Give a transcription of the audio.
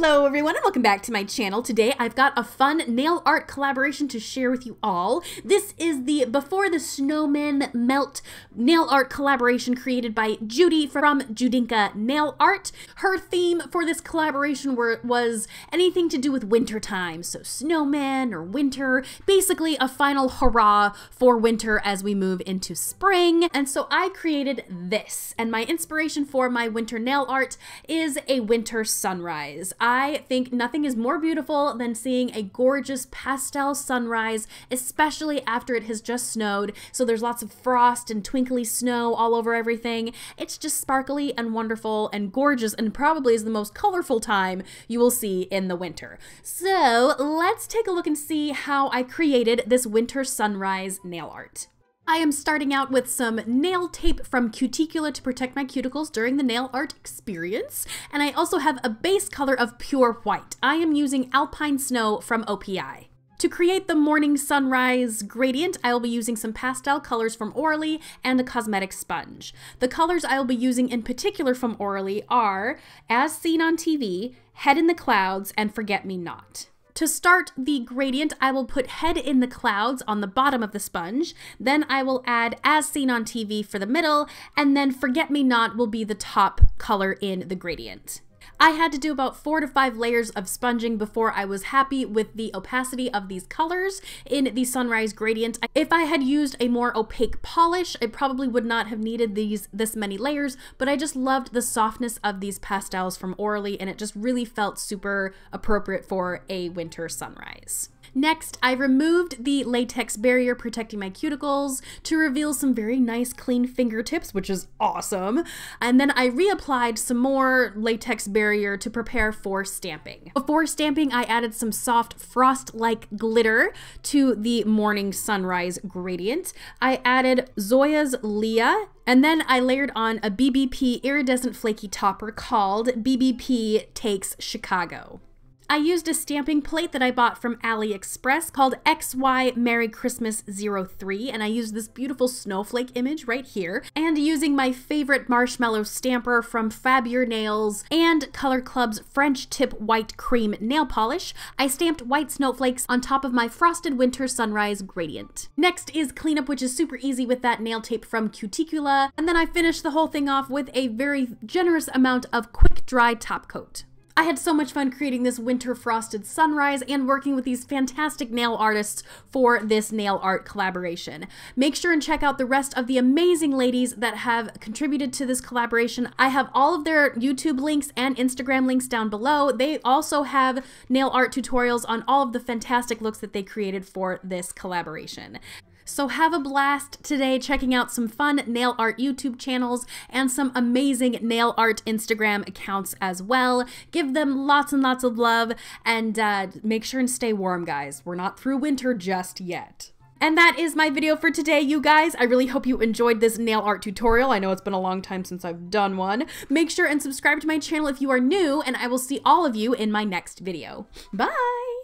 Hello everyone and welcome back to my channel. Today I've got a fun nail art collaboration to share with you all. This is the Before the Snowmen Melt nail art collaboration created by Judy from Judinka Nail Art. Her theme for this collaboration was anything to do with winter time, so snowmen or winter, basically a final hurrah for winter as we move into spring. And so I created this, and my inspiration for my winter nail art is a winter sunrise. I think nothing is more beautiful than seeing a gorgeous pastel sunrise, especially after it has just snowed. So there's lots of frost and twinkly snow all over everything. It's just sparkly and wonderful and gorgeous, and probably is the most colorful time you will see in the winter. So let's take a look and see how I created this winter sunrise nail art. I am starting out with some nail tape from Cuticula to protect my cuticles during the nail art experience. And I also have a base color of pure white. I am using Alpine Snow from OPI. To create the morning sunrise gradient, I will be using some pastel colors from Orly and a cosmetic sponge. The colors I will be using in particular from Orly are As Seen on TV, Head in the Clouds, and Forget Me Not. To start the gradient, I will put Head in the Clouds on the bottom of the sponge, then I will add As Seen on TV for the middle, and then Forget Me Not will be the top color in the gradient. I had to do about 4 to 5 layers of sponging before I was happy with the opacity of these colors in the sunrise gradient. If I had used a more opaque polish, I probably would not have needed this many layers, but I just loved the softness of these pastels from Orly, and it just really felt super appropriate for a winter sunrise. Next, I removed the latex barrier protecting my cuticles to reveal some very nice clean fingertips, which is awesome. And then I reapplied some more latex barrier to prepare for stamping. Before stamping, I added some soft frost-like glitter to the morning sunrise gradient. I added Zoya's Leia, and then I layered on a BBP iridescent flaky topper called BBP Takes Chicago. I used a stamping plate that I bought from Aliexpress called XY Merry Christmas 03, and I used this beautiful snowflake image right here. And using my favorite marshmallow stamper from FabUrNails and Color Club's French Tip White Cream nail polish, I stamped white snowflakes on top of my frosted winter sunrise gradient. Next is cleanup, which is super easy with that nail tape from Cuticula, and then I finished the whole thing off with a very generous amount of quick dry top coat. I had so much fun creating this winter frosted sunrise and working with these fantastic nail artists for this nail art collaboration. Make sure and check out the rest of the amazing ladies that have contributed to this collaboration. I have all of their YouTube links and Instagram links down below. They also have nail art tutorials on all of the fantastic looks that they created for this collaboration. So have a blast today checking out some fun nail art YouTube channels and some amazing nail art Instagram accounts as well. Give them lots and lots of love, and make sure and stay warm, guys. We're not through winter just yet. And that is my video for today, you guys. I really hope you enjoyed this nail art tutorial. I know it's been a long time since I've done one. Make sure and subscribe to my channel if you are new, and I will see all of you in my next video. Bye!